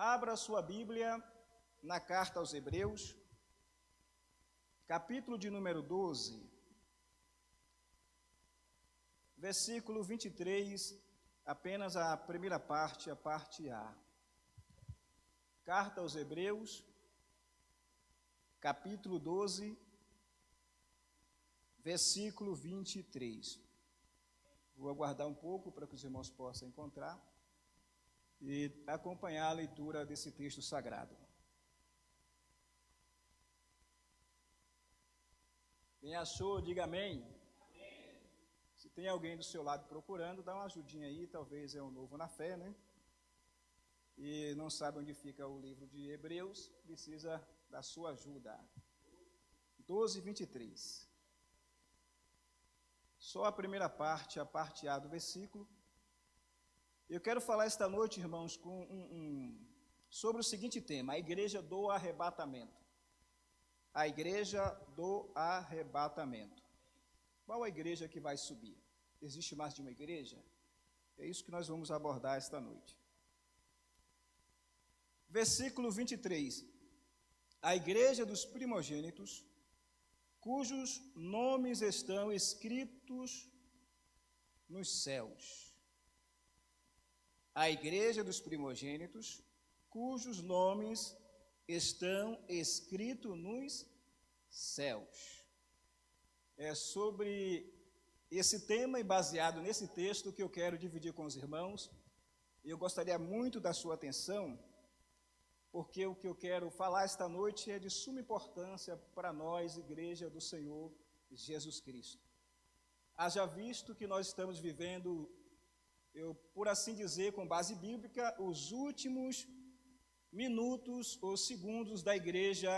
Abra sua Bíblia na carta aos Hebreus, capítulo de número 12, versículo 23, apenas a primeira parte, a parte A. Carta aos Hebreus, capítulo 12, versículo 23. Vou aguardar um pouco para que os irmãos possam encontrar e acompanhar a leitura desse texto sagrado. Quem achou, diga amém. Amém. Se tem alguém do seu lado procurando, dá uma ajudinha aí, talvez é um novo na fé, né? E não sabe onde fica o livro de Hebreus, precisa da sua ajuda. 12, 23. Só a primeira parte, a parte A do versículo. Eu quero falar esta noite, irmãos, sobre o seguinte tema: a igreja do arrebatamento. A igreja do arrebatamento. Qual a igreja que vai subir? Existe mais de uma igreja? É isso que nós vamos abordar esta noite. Versículo 23. A igreja dos primogênitos, cujos nomes estão escritos nos céus. A igreja dos primogênitos, cujos nomes estão escritos nos céus. É sobre esse tema e baseado nesse texto que eu quero dividir com os irmãos. Eu gostaria muito da sua atenção, porque o que eu quero falar esta noite é de suma importância para nós, igreja do Senhor Jesus Cristo. Haja visto que nós estamos vivendo, por assim dizer, com base bíblica, os últimos minutos ou segundos da igreja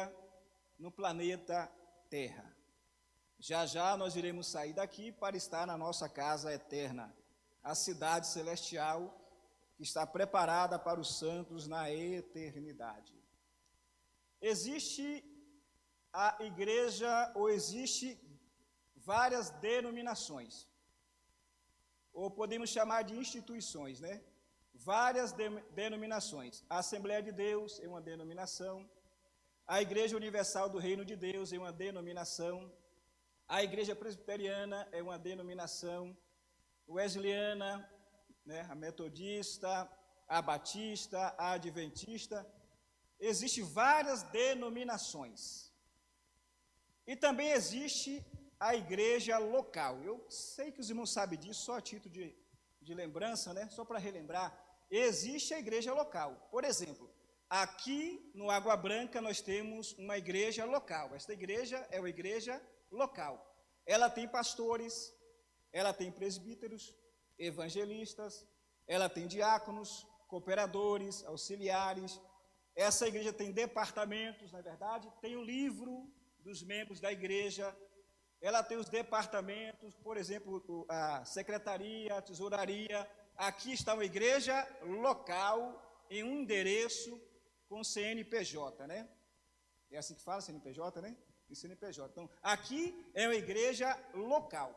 no planeta Terra. Já já nós iremos sair daqui para estar na nossa casa eterna, a cidade celestial que está preparada para os santos na eternidade. Existe a igreja, ou existe várias denominações, ou podemos chamar de instituições, né? Várias denominações. A Assembleia de Deus é uma denominação, a Igreja Universal do Reino de Deus é uma denominação, a Igreja Presbiteriana é uma denominação, Wesleyana, né, a Metodista, a Batista, a Adventista. Existem várias denominações. E também existe a igreja local. Eu sei que os irmãos sabem disso, só a título de lembrança, né? Só para relembrar, existe a igreja local. Por exemplo, aqui no Água Branca nós temos uma igreja local. Esta igreja é uma igreja local. Ela tem pastores, ela tem presbíteros, evangelistas, ela tem diáconos, cooperadores, auxiliares. Essa igreja tem departamentos, na verdade, tem o livro dos membros da igreja. Ela tem os departamentos, por exemplo, a secretaria, a tesouraria. Aqui está uma igreja local, em um endereço com CNPJ, né? É assim que fala, CNPJ, né? E CNPJ. Então, aqui é uma igreja local.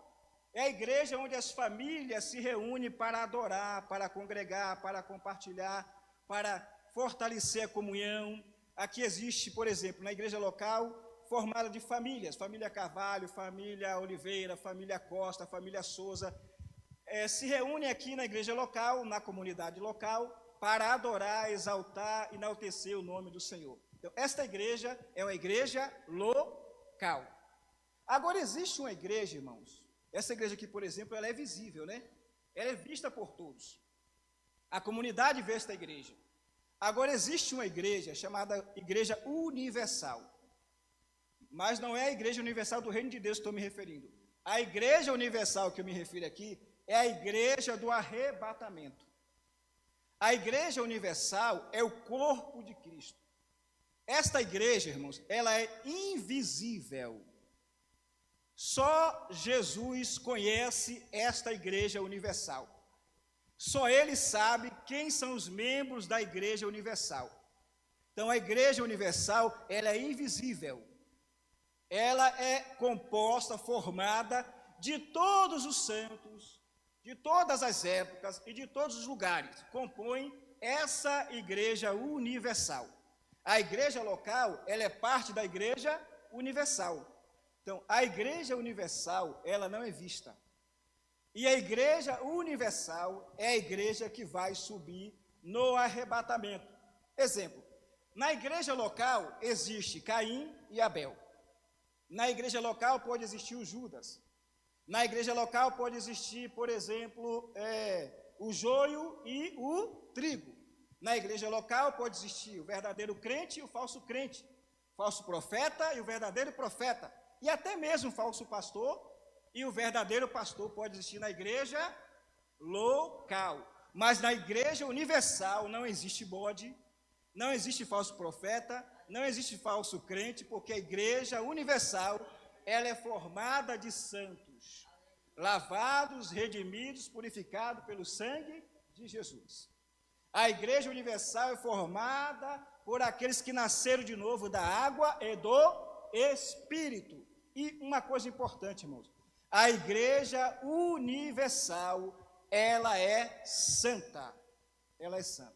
É a igreja onde as famílias se reúnem para adorar, para congregar, para compartilhar, para fortalecer a comunhão. Aqui existe, por exemplo, na igreja local, formada de famílias, família Carvalho, família Oliveira, família Costa, família Souza, se reúnem aqui na igreja local, na comunidade local, para adorar, exaltar, enaltecer o nome do Senhor. Então, esta igreja é uma igreja local. Agora, existe uma igreja, irmãos, essa igreja aqui, por exemplo, ela é visível, né? Ela é vista por todos. A comunidade vê esta igreja. Agora, existe uma igreja chamada Igreja Universal. Mas não é a Igreja Universal do Reino de Deus que estou me referindo. A Igreja Universal que eu me refiro aqui é a Igreja do Arrebatamento. A Igreja Universal é o corpo de Cristo. Esta igreja, irmãos, ela é invisível. Só Jesus conhece esta Igreja Universal. Só Ele sabe quem são os membros da Igreja Universal. Então, a Igreja Universal, ela é invisível. Ela é composta, formada de todos os santos, de todas as épocas e de todos os lugares. Compõem essa igreja universal. A igreja local, ela é parte da igreja universal. Então, a igreja universal, ela não é vista. E a igreja universal é a igreja que vai subir no arrebatamento. Exemplo, na igreja local existe Caim e Abel. Na igreja local pode existir o Judas. Na igreja local pode existir, por exemplo, o joio e o trigo. Na igreja local pode existir o verdadeiro crente e o falso crente, o falso profeta e o verdadeiro profeta, e até mesmo o falso pastor e o verdadeiro pastor pode existir na igreja local. Mas na igreja universal não existe bode, não existe falso profeta, não existe falso crente, porque a igreja universal, ela é formada de santos, lavados, redimidos, purificados pelo sangue de Jesus. A igreja universal é formada por aqueles que nasceram de novo da água e do Espírito. E uma coisa importante, irmãos, a igreja universal, ela é santa. Ela é santa.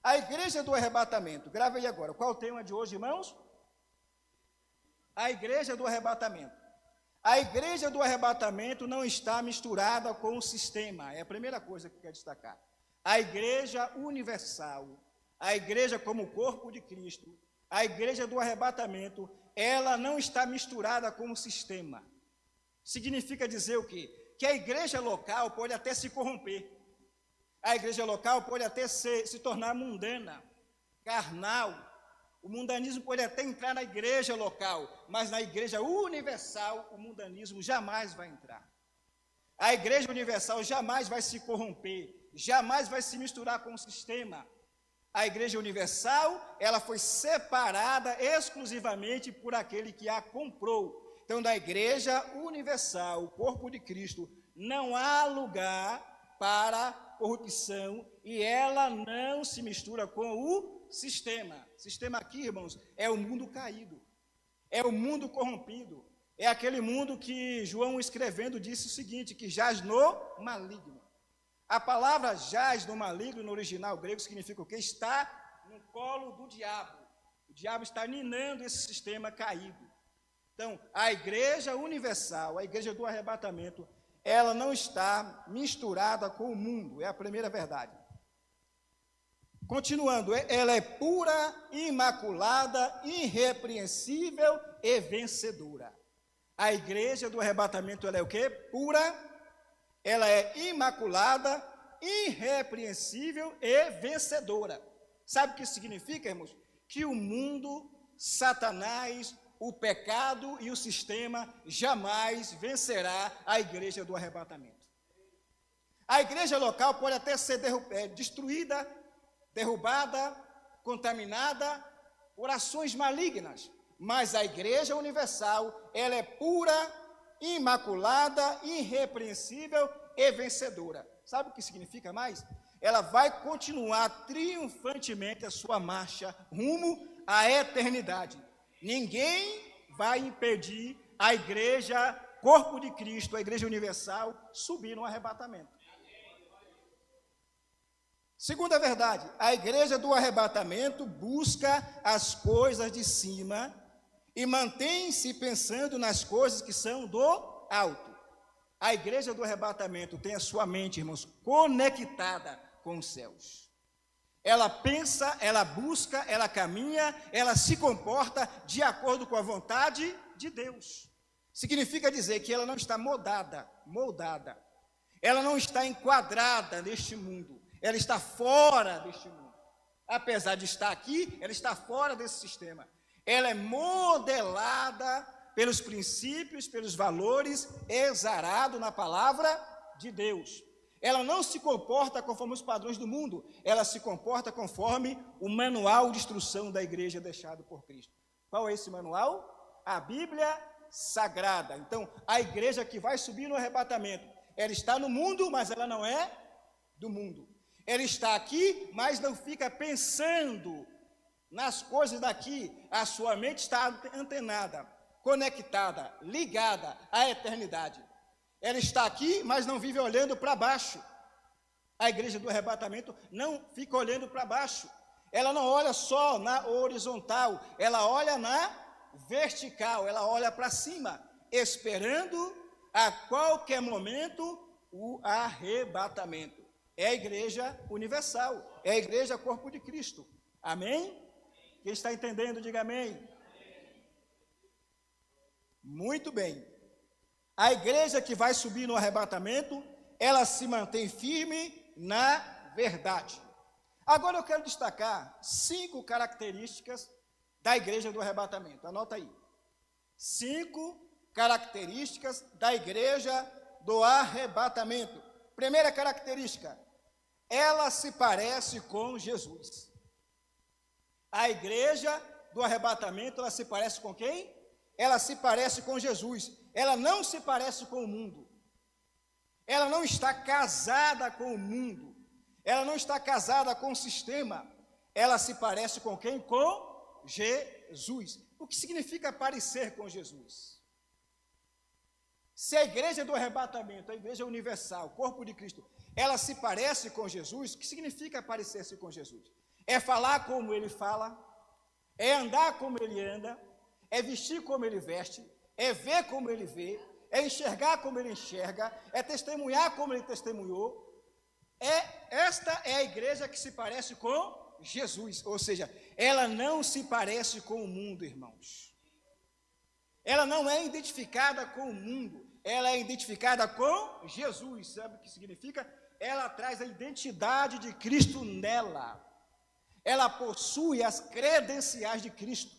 A igreja do arrebatamento, grave aí agora, qual é o tema de hoje, irmãos? A igreja do arrebatamento. A igreja do arrebatamento não está misturada com o sistema, é a primeira coisa que eu quero destacar. A igreja universal, a igreja como corpo de Cristo, a igreja do arrebatamento, ela não está misturada com o sistema. Significa dizer o quê? Que a igreja local pode até se corromper. A igreja local pode até se tornar mundana, carnal. O mundanismo pode até entrar na igreja local, mas na igreja universal o mundanismo jamais vai entrar. A igreja universal jamais vai se corromper, jamais vai se misturar com o sistema. A igreja universal, ela foi separada exclusivamente por aquele que a comprou. Então, da igreja universal, o corpo de Cristo, não há lugar para corrupção e ela não se mistura com o sistema. Sistema aqui, irmãos, é o mundo caído, é o mundo corrompido, é aquele mundo que João escrevendo disse o seguinte, que jaz no maligno. A palavra jaz no maligno, no original grego, significa o quê? Está no colo do diabo. O diabo está ninando esse sistema caído. Então, a igreja universal, a igreja do arrebatamento, ela não está misturada com o mundo, é a primeira verdade. Continuando, ela é pura, imaculada, irrepreensível e vencedora. A igreja do arrebatamento, ela é o quê? Pura, ela é imaculada, irrepreensível e vencedora. Sabe o que isso significa, irmãos? Que o mundo, Satanás, o pecado e o sistema jamais vencerá a igreja do arrebatamento. A igreja local pode até ser destruída, derrubada, contaminada por ações malignas, mas a igreja universal, ela é pura, imaculada, irrepreensível e vencedora. Sabe o que significa mais? Ela vai continuar triunfantemente a sua marcha rumo à eternidade. Ninguém vai impedir a igreja, corpo de Cristo, a igreja universal, subir no arrebatamento. Segunda verdade, a igreja do arrebatamento busca as coisas de cima e mantém-se pensando nas coisas que são do alto. A igreja do arrebatamento tem a sua mente, irmãos, conectada com os céus. Ela pensa, ela busca, ela caminha, ela se comporta de acordo com a vontade de Deus. Significa dizer que ela não está moldada. Ela não está enquadrada neste mundo. Ela está fora deste mundo. Apesar de estar aqui, ela está fora desse sistema. Ela é modelada pelos princípios, pelos valores exarados na palavra de Deus. Ela não se comporta conforme os padrões do mundo, ela se comporta conforme o manual de instrução da igreja deixado por Cristo. Qual é esse manual? A Bíblia Sagrada. Então, a igreja que vai subir no arrebatamento, ela está no mundo, mas ela não é do mundo. Ela está aqui, mas não fica pensando nas coisas daqui. A sua mente está antenada, conectada, ligada à eternidade. Ela está aqui, mas não vive olhando para baixo. A igreja do arrebatamento não fica olhando para baixo. Ela não olha só na horizontal, ela olha na vertical, ela olha para cima, esperando a qualquer momento o arrebatamento. É a igreja universal, é a igreja corpo de Cristo. Amém? Quem está entendendo, diga amém. Muito bem. A igreja que vai subir no arrebatamento, ela se mantém firme na verdade. Agora eu quero destacar 5 características da igreja do arrebatamento. Anota aí. 5 características da igreja do arrebatamento. Primeira característica, ela se parece com Jesus. A igreja do arrebatamento, ela se parece com quem? Ela se parece com Jesus. Ela não se parece com o mundo. Ela não está casada com o mundo. Ela não está casada com o sistema. Ela se parece com quem? Com Jesus. O que significa parecer com Jesus? Se a igreja do arrebatamento, a igreja universal, o corpo de Cristo, ela se parece com Jesus, o que significa parecer-se com Jesus? É falar como ele fala, é andar como ele anda, é vestir como ele veste, é ver como ele vê, é enxergar como ele enxerga, é testemunhar como ele testemunhou. Esta é a igreja que se parece com Jesus, ou seja, ela não se parece com o mundo, irmãos. Ela não é identificada com o mundo, ela é identificada com Jesus. Sabe o que significa? Ela traz a identidade de Cristo nela. Ela possui as credenciais de Cristo.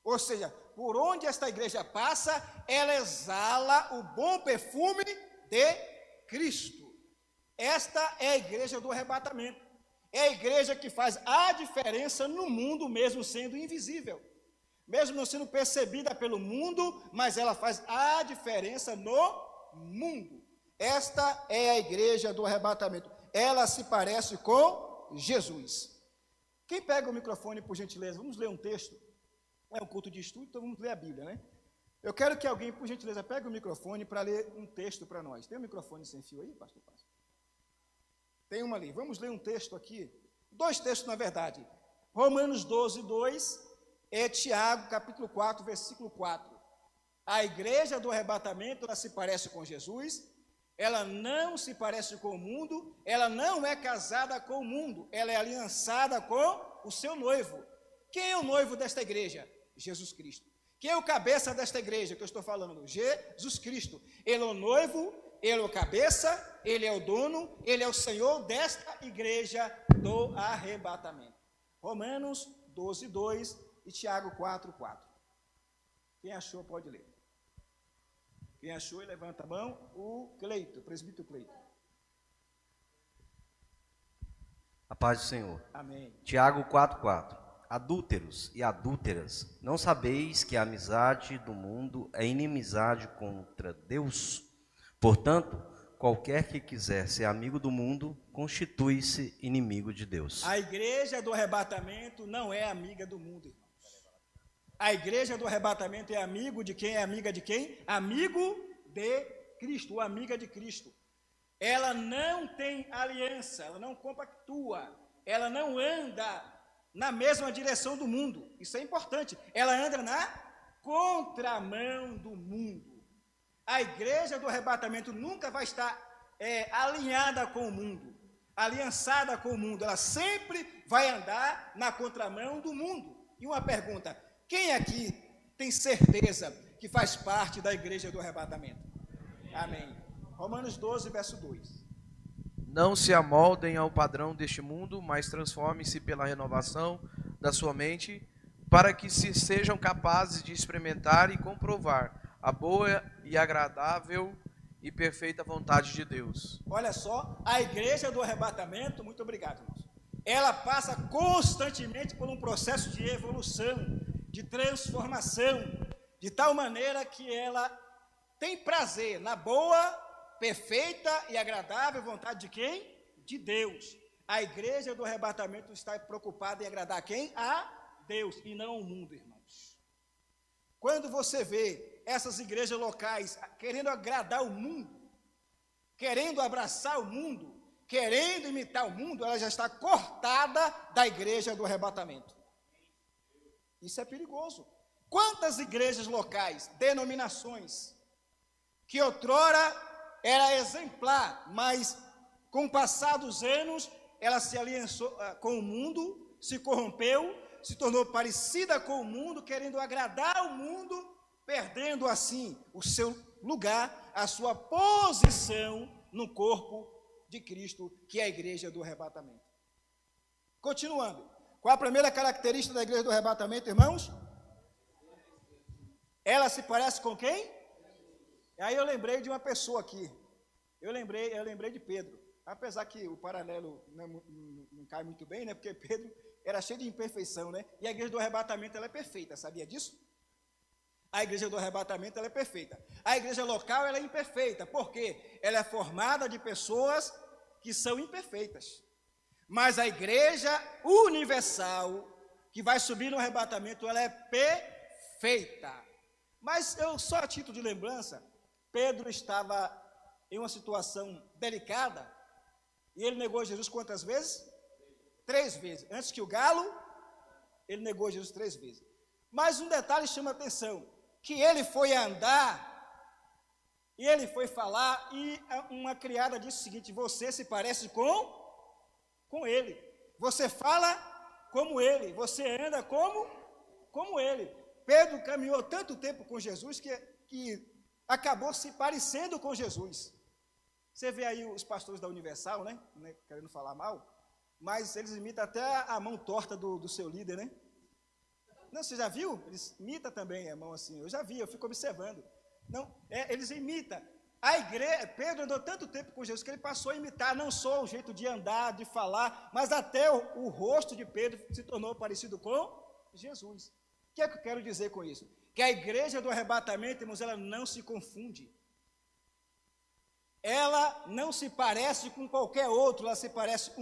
Ou seja, por onde esta igreja passa, ela exala o bom perfume de Cristo. Esta é a igreja do arrebatamento. É a igreja que faz a diferença no mundo, mesmo sendo invisível. Mesmo não sendo percebida pelo mundo, mas ela faz a diferença no mundo. Esta é a igreja do arrebatamento. Ela se parece com Jesus. Quem pega o microfone, por gentileza? Vamos ler um texto. É um culto de estudo, então vamos ler a Bíblia, né? Eu quero que alguém, por gentileza, pegue o microfone para ler um texto para nós. Tem um microfone sem fio aí, pastor Paz? Tem uma ali. Vamos ler um texto aqui. 2 textos, na verdade. Romanos 12, 2 e Tiago, capítulo 4, versículo 4. A igreja do arrebatamento, ela se parece com Jesus, ela não se parece com o mundo, ela não é casada com o mundo, ela é aliançada com o seu noivo. Quem é o noivo desta igreja? Jesus Cristo. Quem é o cabeça desta igreja que eu estou falando? Jesus Cristo. Ele é o noivo, ele é o cabeça, ele é o dono, ele é o Senhor desta igreja do arrebatamento. Romanos 12, 2 e Tiago 4, 4. Quem achou pode ler. Quem achou, levanta a mão. O Cleito, o presbítero Cleito. A paz do Senhor. Amém. Tiago 4, 4. Adúlteros e adúlteras, não sabeis que a amizade do mundo é inimizade contra Deus? Portanto, qualquer que quiser ser amigo do mundo, constitui-se inimigo de Deus. A igreja do arrebatamento não é amiga do mundo, irmãos. A igreja do arrebatamento é amigo de quem? É amiga de quem? Amigo de Cristo, ou amiga de Cristo. Ela não tem aliança, ela não compactua, ela não anda na mesma direção do mundo. Isso é importante. Ela anda na contramão do mundo. A igreja do arrebatamento nunca vai estar alinhada com o mundo, aliançada com o mundo. Ela sempre vai andar na contramão do mundo. E uma pergunta: quem aqui tem certeza que faz parte da igreja do arrebatamento? Amém. Romanos 12, verso 2. Não se amoldem ao padrão deste mundo, mas transformem-se pela renovação da sua mente, para que sejam capazes de experimentar e comprovar a boa e agradável e perfeita vontade de Deus. Olha só, a igreja do arrebatamento, muito obrigado, irmãos, ela passa constantemente por um processo de evolução, de transformação, de tal maneira que ela tem prazer na boa, perfeita e agradável vontade de quem? De Deus. A igreja do arrebatamento está preocupada em agradar quem? A Deus e não ao mundo, irmãos. Quando você vê essas igrejas locais querendo agradar o mundo, querendo abraçar o mundo, querendo imitar o mundo, ela já está cortada da igreja do arrebatamento. Isso é perigoso. Quantas igrejas locais, denominações, que outrora era exemplar, mas com o passar dos anos, ela se aliançou com o mundo, se corrompeu, se tornou parecida com o mundo, querendo agradar o mundo, perdendo assim o seu lugar, a sua posição no corpo de Cristo, que é a igreja do arrebatamento. Continuando, qual a primeira característica da igreja do arrebatamento, irmãos? Ela se parece com quem? Aí eu lembrei de uma pessoa aqui. Eu lembrei de Pedro. Apesar que o paralelo não cai muito bem, né? Porque Pedro era cheio de imperfeição, né? E a igreja do arrebatamento, ela é perfeita, sabia disso? A igreja do arrebatamento, ela é perfeita. A igreja local, ela é imperfeita. Por quê? Ela é formada de pessoas que são imperfeitas. Mas a igreja universal, que vai subir no arrebatamento, ela é perfeita. Mas eu, só a título de lembrança, Pedro estava em uma situação delicada, e ele negou Jesus quantas vezes? 3 vezes. Antes que o galo, ele negou Jesus 3 vezes. Mas um detalhe chama atenção, que ele foi andar, e ele foi falar, e uma criada disse o seguinte: você se parece com ele, você fala como ele, você anda como ele. Pedro caminhou tanto tempo com Jesus, que acabou se parecendo com Jesus. Você vê aí os pastores da Universal, né? Querendo falar mal, mas eles imitam até a mão torta do seu líder, né? Não, você já viu? Eles imitam também a mão assim. Eu já vi, eu fico observando. Não, eles imitam. A igreja, Pedro andou tanto tempo com Jesus que ele passou a imitar não só o jeito de andar, de falar, mas até o rosto de Pedro se tornou parecido com Jesus. O que é que eu quero dizer com isso? Que a igreja do arrebatamento, irmãos, ela não se confunde. Ela não se parece com qualquer outro, ela se parece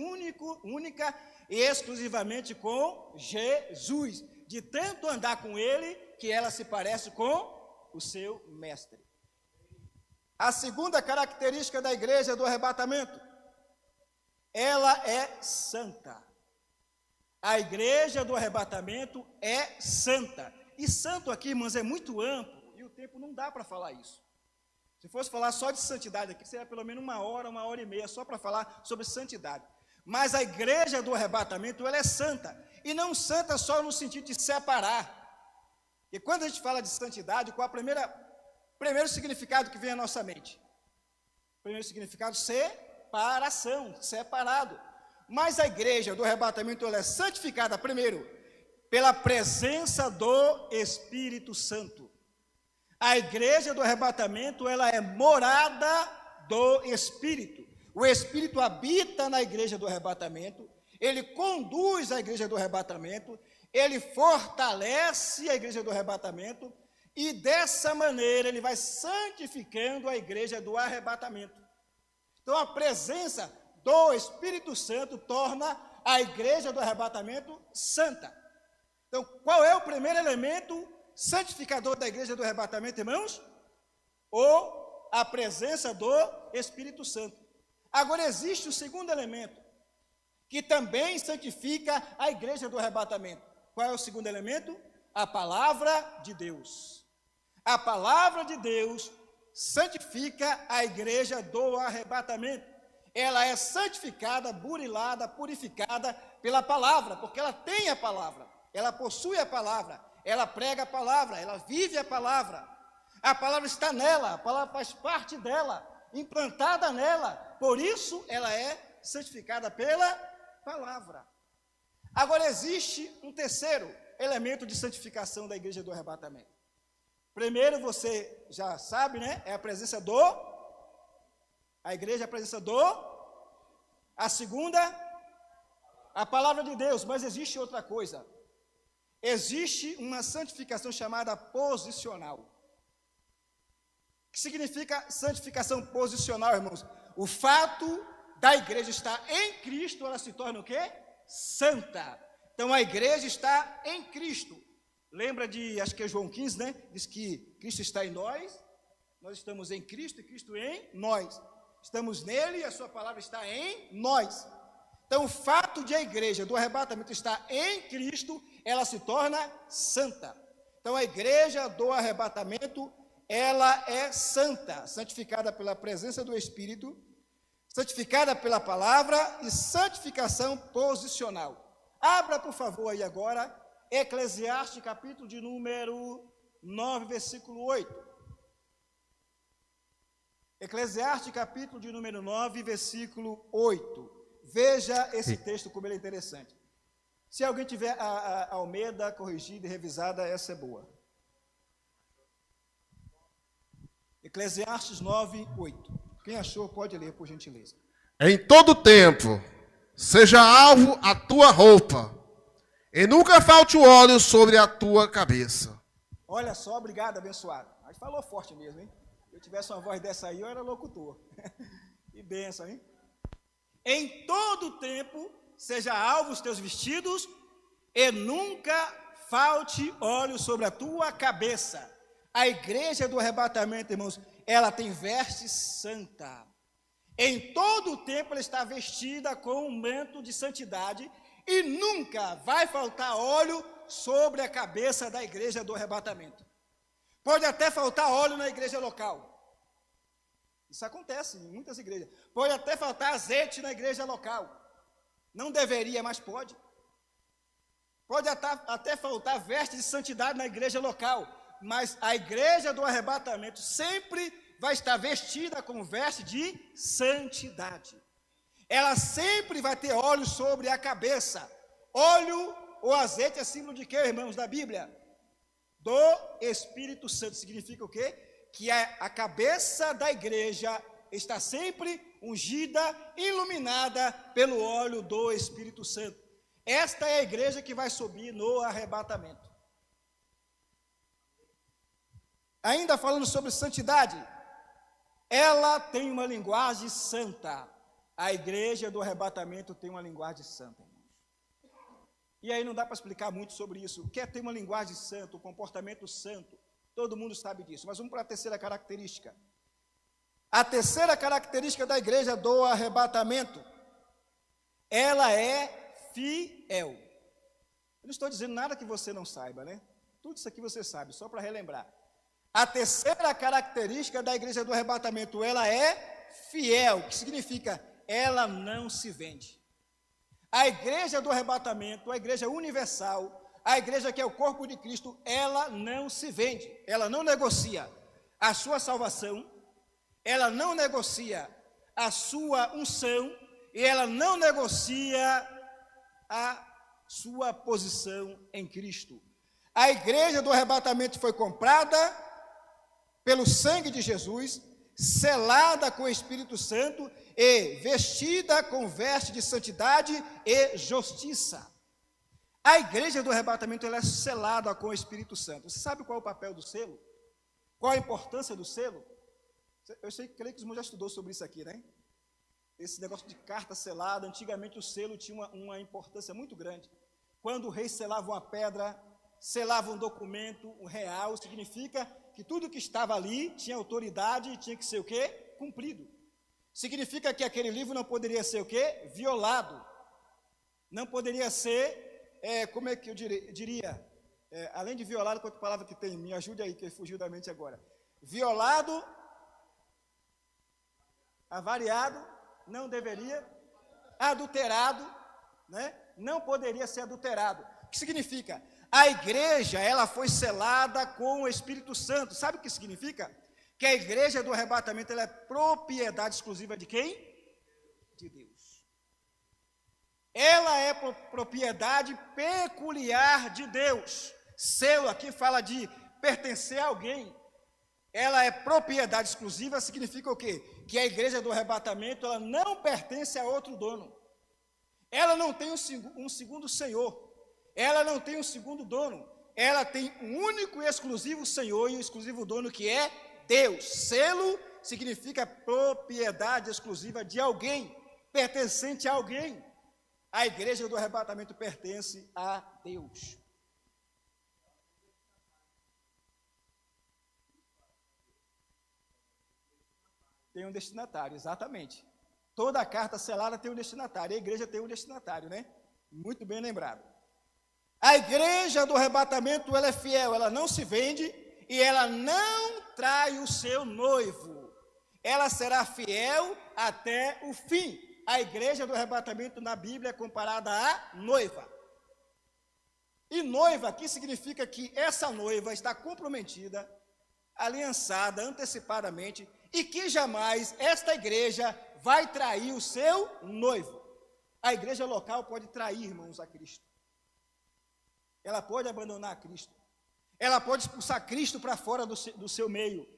única e exclusivamente com Jesus. De tanto andar com ele, que ela se parece com o seu mestre. A segunda característica da igreja do arrebatamento, ela é santa. A igreja do arrebatamento é santa. E santo aqui, irmãos, é muito amplo, e o tempo não dá para falar isso. Se fosse falar só de santidade aqui, seria pelo menos 1h30, só para falar sobre santidade. Mas a igreja do arrebatamento, ela é santa. E não santa só no sentido de separar. E quando a gente fala de santidade, qual é o primeiro significado que vem à nossa mente? O primeiro significado, separação, separado. Mas a igreja do arrebatamento, ela é santificada, primeiro, pela presença do Espírito Santo. A igreja do arrebatamento, ela é morada do Espírito. O Espírito habita na igreja do arrebatamento, ele conduz a igreja do arrebatamento, ele fortalece a igreja do arrebatamento, e dessa maneira ele vai santificando a igreja do arrebatamento. Então a presença do Espírito Santo torna a igreja do arrebatamento santa. Então qual é o primeiro elemento santificador da igreja do arrebatamento, irmãos? A presença do Espírito Santo. Agora existe o segundo elemento, que também santifica a igreja do arrebatamento. Qual é o segundo elemento? A palavra de Deus. A palavra de Deus santifica a igreja do arrebatamento. Ela é santificada, burilada, purificada pela palavra, porque ela tem a palavra, ela possui a palavra, ela prega a palavra, ela vive a palavra está nela, a palavra faz parte dela, implantada nela, por isso ela é santificada pela palavra. Agora existe um terceiro elemento de santificação da igreja do arrebatamento. Primeiro, você já sabe, né? É a presença a igreja é a presença a segunda, a palavra de Deus. Mas existe outra coisa. Existe uma santificação chamada posicional. O que significa santificação posicional, irmãos? O fato da igreja estar em Cristo, ela se torna o quê? Santa. Então a igreja está em Cristo. Lembra de, acho que é João 15, né? Diz que Cristo está em nós estamos em Cristo e Cristo em nós. estamos nele e a sua palavra está em nós. Então, o fato de a igreja do arrebatamento estar em Cristo, ela se torna santa. Então, a igreja do arrebatamento, ela é santa, santificada pela presença do Espírito, santificada pela palavra e santificação posicional. Abra, por favor, aí agora, Eclesiastes, capítulo de número 9, versículo 8. Eclesiastes, capítulo de número 9, versículo 8. Veja esse texto, como ele é interessante. Se alguém tiver a Almeida corrigida e revisada, essa é boa. Eclesiastes 9, 8. Quem achou, pode ler, por gentileza. Em todo tempo, seja alvo a tua roupa, e nunca falte o óleo sobre a tua cabeça. Olha só, obrigado, abençoado. Mas falou forte mesmo, hein? Se eu tivesse uma voz dessa aí, eu era locutor. Que bênção, hein? Em todo tempo, seja alvo os teus vestidos, e nunca falte óleo sobre a tua cabeça. A igreja do arrebatamento, irmãos, ela tem veste santa. Em todo o tempo ela está vestida com um manto de santidade e nunca vai faltar óleo sobre a cabeça da igreja do arrebatamento. Pode até faltar óleo na igreja local. Isso acontece em muitas igrejas. Pode até faltar azeite na igreja local. Não deveria, mas pode. Pode até faltar veste de santidade na igreja local. Mas a igreja do arrebatamento sempre vai estar vestida com veste de santidade. Ela sempre vai ter óleo sobre a cabeça. Óleo ou azeite é símbolo de quê, irmãos, da Bíblia? Do Espírito Santo. Significa o quê? Que a cabeça da igreja está sempre ungida, iluminada pelo óleo do Espírito Santo. Esta é a igreja que vai subir no arrebatamento. Ainda falando sobre santidade, ela tem uma linguagem santa. A igreja do arrebatamento tem uma linguagem santa, irmãos. E aí não dá para explicar muito sobre isso. O que é ter uma linguagem santa, um comportamento santo? Todo mundo sabe disso. Mas vamos para a terceira característica. A terceira característica da igreja do arrebatamento, ela é fiel. Eu não estou dizendo nada que você não saiba, né? Tudo isso aqui você sabe, só para relembrar. A terceira característica da igreja do arrebatamento, ela é fiel, que significa ela não se vende. A igreja do arrebatamento, a igreja universal, a igreja que é o corpo de Cristo, ela não se vende, ela não negocia a sua salvação, ela não negocia a sua unção e ela não negocia a sua posição em Cristo. A igreja do arrebatamento foi comprada pelo sangue de Jesus, selada com o Espírito Santo e vestida com veste de santidade e justiça. A igreja do arrebatamento ela é selada com o Espírito Santo. Você sabe qual é o papel do selo? Qual a importância do selo? Eu creio que os irmãos já estudou sobre isso aqui, né? Esse negócio de carta selada, antigamente o selo tinha uma importância muito grande. Quando o rei selava uma pedra, selava um documento, um real, significa que tudo que estava ali tinha autoridade e tinha que ser o quê? Cumprido. Significa que aquele livro não poderia ser o quê? Violado. Não poderia ser, como é que eu diria? Além de violado, qual outra palavra que tem? Me ajude aí, que fugiu da mente agora. Violado, avariado, não deveria, adulterado, né? Não poderia ser adulterado. O que significa? A igreja, ela foi selada com o Espírito Santo. Sabe o que significa? Que a igreja do arrebatamento, ela é propriedade exclusiva de quem? De Deus. Ela é propriedade peculiar de Deus. Selo aqui fala de pertencer a alguém. Ela é propriedade exclusiva, significa o quê? Que a igreja do arrebatamento, ela não pertence a outro dono. Ela não tem um segundo senhor. Ela não tem um segundo dono. Ela tem um único e exclusivo senhor e um exclusivo dono que é Deus. Selo significa propriedade exclusiva de alguém, pertencente a alguém. A igreja do arrebatamento pertence a Deus. Tem um destinatário, exatamente. Toda carta selada tem um destinatário, a igreja tem um destinatário, né? Muito bem lembrado. A igreja do arrebatamento, ela é fiel, ela não se vende e ela não trai o seu noivo. Ela será fiel até o fim. A igreja do arrebatamento na Bíblia é comparada à noiva. E noiva aqui significa que essa noiva está comprometida, aliançada antecipadamente, e que jamais esta igreja vai trair o seu noivo. A igreja local pode trair, irmãos, a Cristo. Ela pode abandonar Cristo. Ela pode expulsar Cristo para fora do seu meio,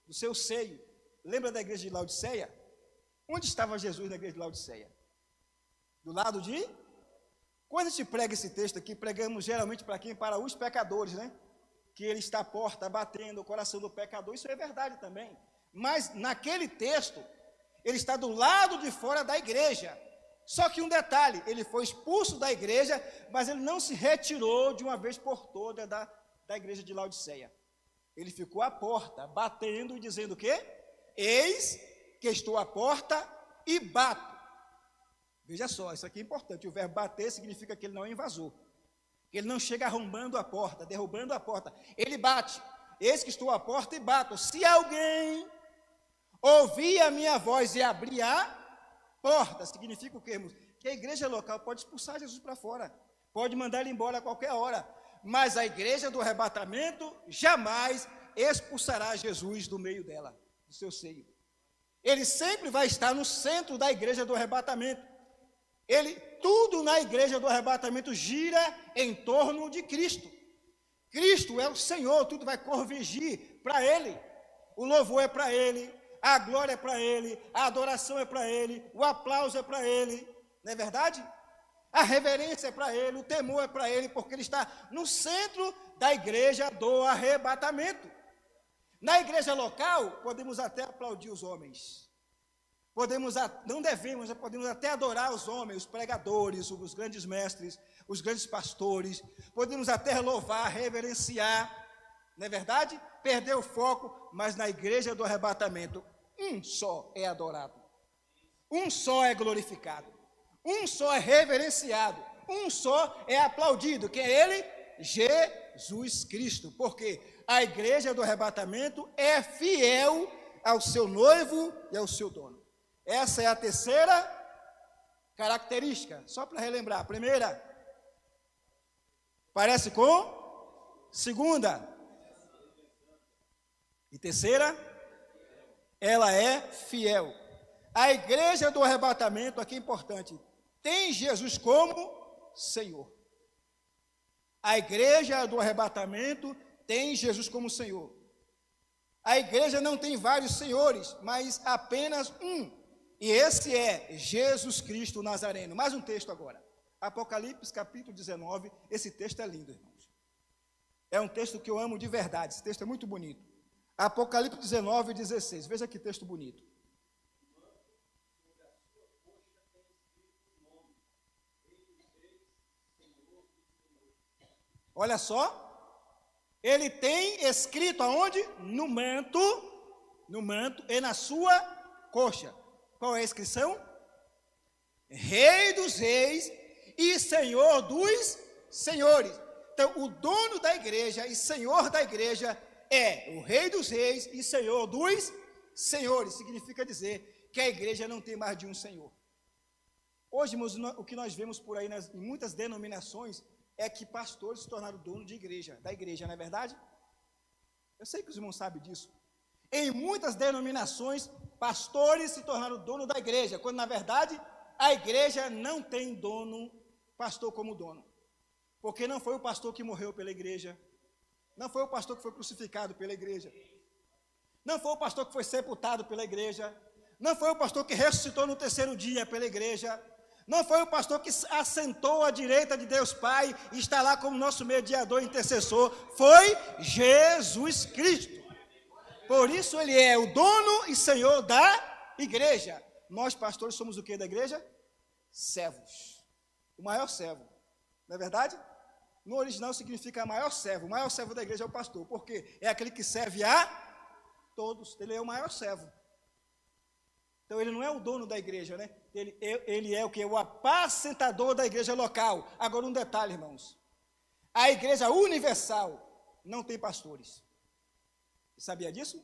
do seu seio. Lembra da igreja de Laodiceia? Onde estava Jesus na igreja de Laodiceia? Do lado de... Quando a gente prega esse texto aqui, pregamos geralmente para quem? Para os pecadores, né? Que ele está à porta, batendo o coração do pecador. Isso é verdade também. Mas naquele texto, ele está do lado de fora da igreja. Só que um detalhe, ele foi expulso da igreja, mas ele não se retirou de uma vez por toda da igreja de Laodiceia. Ele ficou à porta, batendo e dizendo o quê? Eis que estou à porta e bato. Veja só, isso aqui é importante. O verbo bater significa que ele não é invasor. Ele não chega arrombando a porta, derrubando a porta. Ele bate. Eis que estou à porta e bato. Se alguém ouvir a minha voz e abrir a porta, significa o quê, irmãos? Que a igreja local pode expulsar Jesus para fora. Pode mandar ele embora a qualquer hora. Mas a igreja do arrebatamento jamais expulsará Jesus do meio dela, do seu seio. Ele sempre vai estar no centro da igreja do arrebatamento. Tudo na igreja do arrebatamento gira em torno de Cristo. Cristo é o Senhor, tudo vai convergir para Ele. O louvor é para Ele, a glória é para Ele, a adoração é para Ele, o aplauso é para Ele, não é verdade? A reverência é para Ele, o temor é para Ele, porque Ele está no centro da igreja do arrebatamento. Na igreja local, podemos até aplaudir os homens. Não devemos, podemos até adorar os homens, os pregadores, os grandes mestres, os grandes pastores. Podemos até louvar, reverenciar, não é verdade? Perder o foco, mas na igreja do arrebatamento, um só é adorado. Um só é glorificado. Um só é reverenciado. Um só é aplaudido. Quem é ele? Jesus Cristo. Porque a igreja do arrebatamento é fiel ao seu noivo e ao seu dono. Essa é a terceira característica. Só para relembrar. Primeira, parece com segunda. E terceira, ela é fiel. A igreja do arrebatamento, aqui é importante, tem Jesus como Senhor. A igreja do arrebatamento tem Jesus como Senhor. A igreja não tem vários senhores, mas apenas um. E esse é Jesus Cristo Nazareno. Mais um texto agora. Apocalipse capítulo 19. Esse texto é lindo, irmãos. É um texto que eu amo de verdade. Esse texto é muito bonito. Apocalipse 19, 16. Veja que texto bonito. Olha só. Ele tem escrito aonde? No manto e na sua coxa. Qual é a inscrição? Rei dos reis e Senhor dos senhores. Então, o dono da igreja e Senhor da igreja é o Rei dos reis e Senhor dos senhores. Significa dizer que a igreja não tem mais de um Senhor. Hoje, irmãos, o que nós vemos por aí em muitas denominações é que pastores se tornaram dono de igreja, da igreja, não é verdade? Eu sei que os irmãos sabem disso. Em muitas denominações, pastores se tornaram dono da igreja, quando na verdade a igreja não tem dono, pastor como dono. Porque não foi o pastor que morreu pela igreja, não foi o pastor que foi crucificado pela igreja, não foi o pastor que foi sepultado pela igreja, não foi o pastor que ressuscitou no terceiro dia pela igreja, não foi o pastor que assentou à direita de Deus Pai e está lá como nosso mediador e intercessor, foi Jesus Cristo. Por isso ele é o dono e senhor da igreja. Nós pastores somos o que da igreja? Servos. O maior servo. Não é verdade? No original significa maior servo. O maior servo da igreja é o pastor. Por quê? É aquele que serve a todos. Ele é o maior servo. Então ele não é o dono da igreja, né? Ele é o que? O apacentador da igreja local. Agora um detalhe, irmãos. A igreja universal não tem pastores. Sabia disso?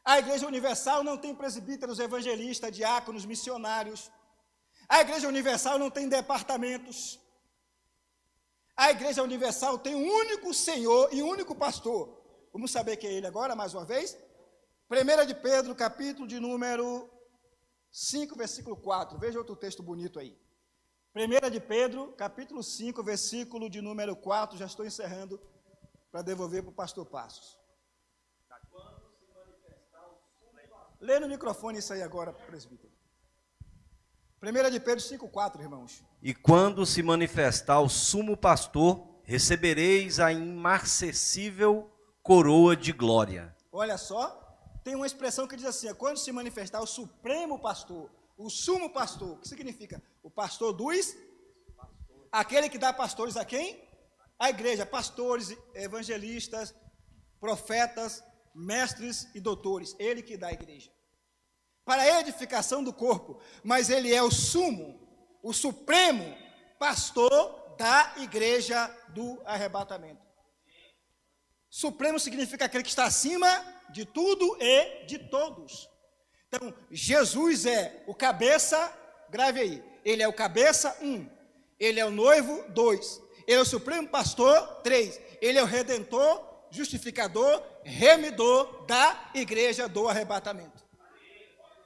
A igreja universal não tem presbíteros, evangelistas, diáconos, missionários. A igreja universal não tem departamentos. A igreja universal tem um único Senhor e um único pastor. Vamos saber quem é ele agora, mais uma vez? 1 de Pedro, capítulo de número 5, versículo 4. Veja outro texto bonito aí. 1 de Pedro, capítulo 5, versículo de número 4. Já estou encerrando para devolver para o pastor Passos. Lê no microfone isso aí agora, presbítero. 1 de Pedro 5, 4, irmãos. E quando se manifestar o sumo pastor, recebereis a imarcessível coroa de glória. Olha só, tem uma expressão que diz assim, quando se manifestar o supremo pastor, o sumo pastor, o que significa? O pastor dos... Aquele que dá pastores a quem? A igreja, pastores, evangelistas, profetas, mestres e doutores, ele que dá a igreja. Para a edificação do corpo, mas ele é o sumo, o supremo pastor da igreja do arrebatamento. Supremo significa aquele que está acima de tudo e de todos. Então, Jesus é o cabeça, grave aí, ele é o cabeça, 1, ele é o noivo, 2, ele é o supremo pastor, 3, ele é o redentor, justificador, remidor da igreja do arrebatamento.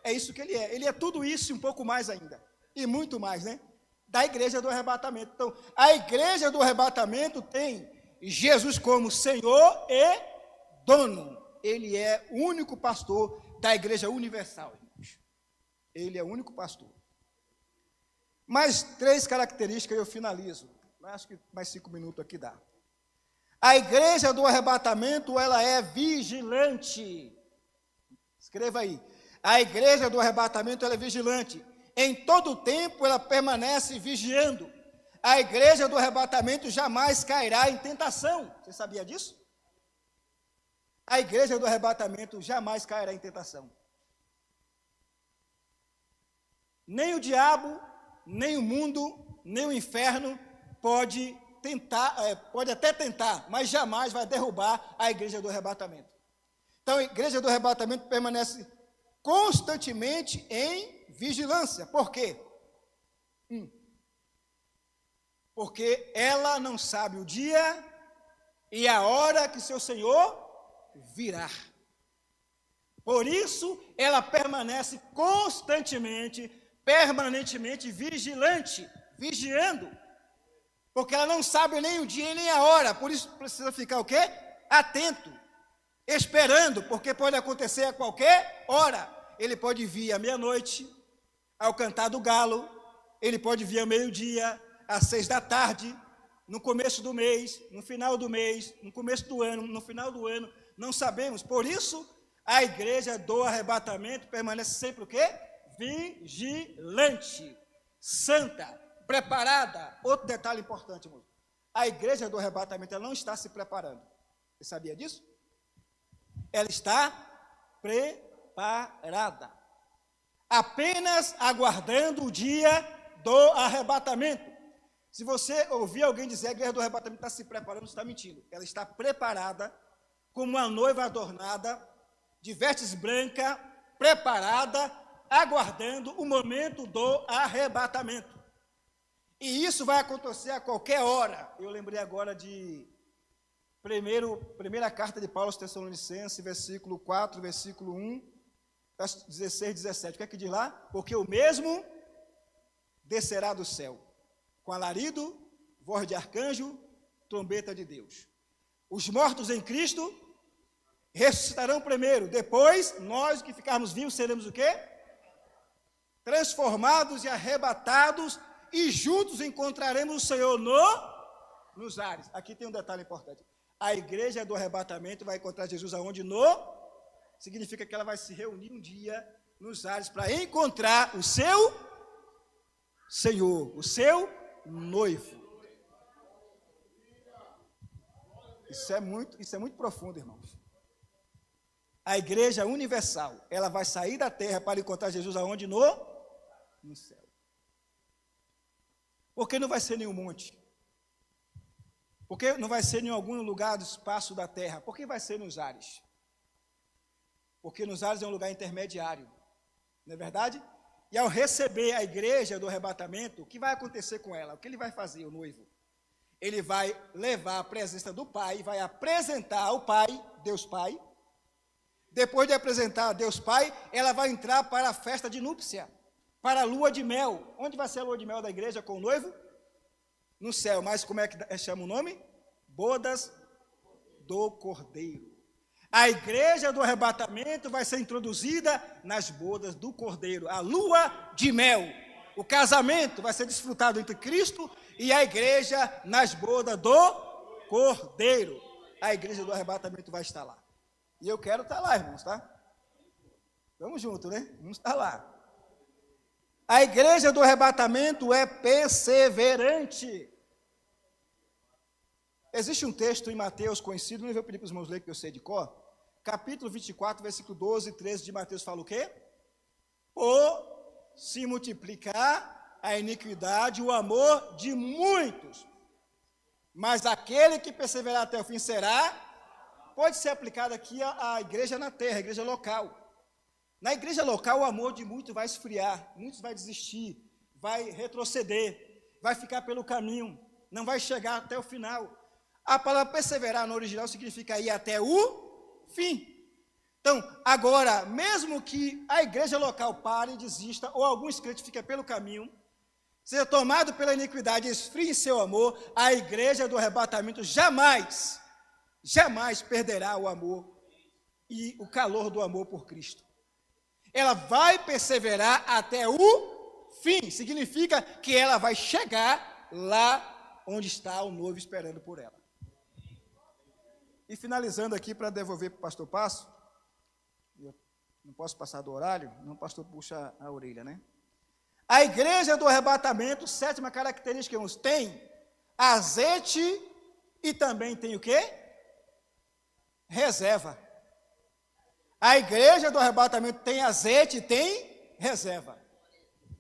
É isso que ele é tudo isso e um pouco mais ainda, e muito mais, né? Da igreja do arrebatamento. Então, a igreja do arrebatamento tem Jesus como Senhor e dono. Ele é o único pastor da igreja universal, irmãos. Ele é o único pastor. Mais 3 características e eu finalizo. Acho que mais 5 minutos aqui dá. A igreja do arrebatamento, ela é vigilante. Escreva aí. A igreja do arrebatamento, ela é vigilante. Em todo o tempo, ela permanece vigiando. A igreja do arrebatamento jamais cairá em tentação. Você sabia disso? A igreja do arrebatamento jamais cairá em tentação. Nem o diabo, nem o mundo, nem o inferno pode tentar, pode até tentar, mas jamais vai derrubar a igreja do arrebatamento. Então, a igreja do arrebatamento permanece constantemente em vigilância. Por quê? Porque ela não sabe o dia e a hora que seu Senhor virá. Por isso, ela permanece constantemente, permanentemente vigilante, vigiando. Porque ela não sabe nem o dia nem a hora. Por isso, precisa ficar o quê? Atento, esperando, porque pode acontecer a qualquer hora. Ele pode vir à meia-noite, ao cantar do galo, ele pode vir ao meio-dia, às 6 da tarde, no começo do mês, no final do mês, no começo do ano, no final do ano, não sabemos. Por isso, a igreja do arrebatamento permanece sempre o quê? Vigilante, santa, preparada. Outro detalhe importante, irmão. A igreja do arrebatamento, ela não está se preparando. Você sabia disso? Ela está preparada, apenas aguardando o dia do arrebatamento. Se você ouvir alguém dizer que a igreja do arrebatamento está se preparando, você está mentindo. Ela está preparada, como uma noiva adornada, de vestes brancas, preparada, aguardando o momento do arrebatamento. E isso vai acontecer a qualquer hora. Eu lembrei agora de primeira carta de Paulo aos Tessalonicenses, versículo 4, versículo 1, 16, 17. O que é que diz lá? Porque o mesmo descerá do céu, com alarido, voz de arcanjo, trombeta de Deus. Os mortos em Cristo ressuscitarão primeiro, depois nós que ficarmos vivos seremos o quê? Transformados e arrebatados, e juntos encontraremos o Senhor nos ares. Aqui tem um detalhe importante. A igreja do arrebatamento vai encontrar Jesus aonde? Significa que ela vai se reunir um dia nos ares para encontrar o seu Senhor, o seu noivo. Isso é muito profundo, irmãos. A igreja universal, ela vai sair da terra para encontrar Jesus aonde? No céu. Por que não vai ser nenhum monte? Por que não vai ser em algum lugar do espaço da terra? Por que vai ser nos ares? Porque nos ares é um lugar intermediário, não é verdade? E ao receber a igreja do arrebatamento, o que vai acontecer com ela? O que ele vai fazer, o noivo? Ele vai levar a presença do Pai, vai apresentar ao Pai, Deus Pai. Depois de apresentar a Deus Pai, ela vai entrar para a festa de núpcia, para a lua de mel. Onde vai ser a lua de mel da igreja com o noivo? No céu. Mas como é que chama o nome? Bodas do Cordeiro. A igreja do arrebatamento vai ser introduzida nas bodas do Cordeiro, a lua de mel. O casamento vai ser desfrutado entre Cristo e a igreja nas bodas do Cordeiro. A igreja do arrebatamento vai estar lá. E eu quero estar lá, irmãos, tá? Vamos juntos, né? Vamos estar lá. A igreja do arrebatamento é perseverante. Existe um texto em Mateus conhecido, não vou pedir para os irmãos lerem que eu sei de cor. Capítulo 24, versículo 12 e 13 de Mateus fala o quê? Por se multiplicar a iniquidade, o amor de muitos. Mas aquele que perseverar até o fim será, pode ser aplicado aqui à igreja na terra, a igreja local. Na igreja local, o amor de muitos vai esfriar, muitos vai desistir, vai retroceder, vai ficar pelo caminho, não vai chegar até o final. A palavra perseverar no original significa ir até o fim. Então, agora, mesmo que a igreja local pare e desista, ou alguns crentes fiquem pelo caminho, seja tomado pela iniquidade e esfrie seu amor, a igreja do arrebatamento jamais perderá o amor e o calor do amor por Cristo. Ela vai perseverar até o fim. Significa que ela vai chegar lá onde está o noivo esperando por ela. E finalizando aqui para devolver para o pastor Passo, eu não posso passar do horário, não o pastor puxa a orelha, né? A igreja do arrebatamento, sétima característica que nos tem azeite e também tem o quê? Reserva. A igreja do arrebatamento tem azeite e tem reserva.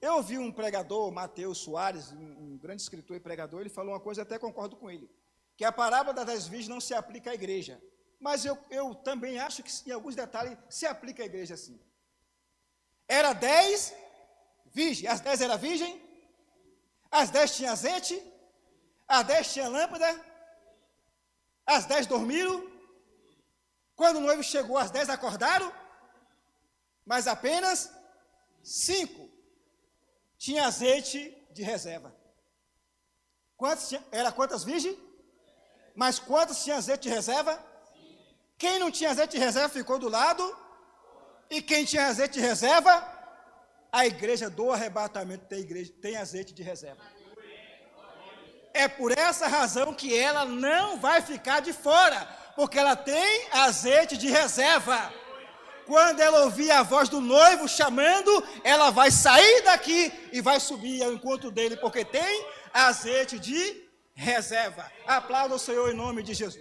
Eu ouvi um pregador, Mateus Soares, um grande escritor e pregador, ele falou uma coisa, até concordo com ele, que a parábola das 10 virgens não se aplica à igreja. Mas eu também acho que em alguns detalhes se aplica à igreja sim. Era 10 virgens, as 10 eram virgem, as 10 tinham azeite, as 10 tinham lâmpada, as 10 dormiram. Quando o noivo chegou, as 10 acordaram, mas apenas 5 tinham azeite de reserva. Quantas virgens? Mas quantas tinham azeite de reserva? Quem não tinha azeite de reserva ficou do lado, e quem tinha azeite de reserva, a igreja do arrebatamento tem azeite de reserva. É por essa razão que ela não vai ficar de fora, porque ela tem azeite de reserva. Quando ela ouvir a voz do noivo chamando, ela vai sair daqui e vai subir ao encontro dele, porque tem azeite de reserva. Aplauda o Senhor em nome de Jesus.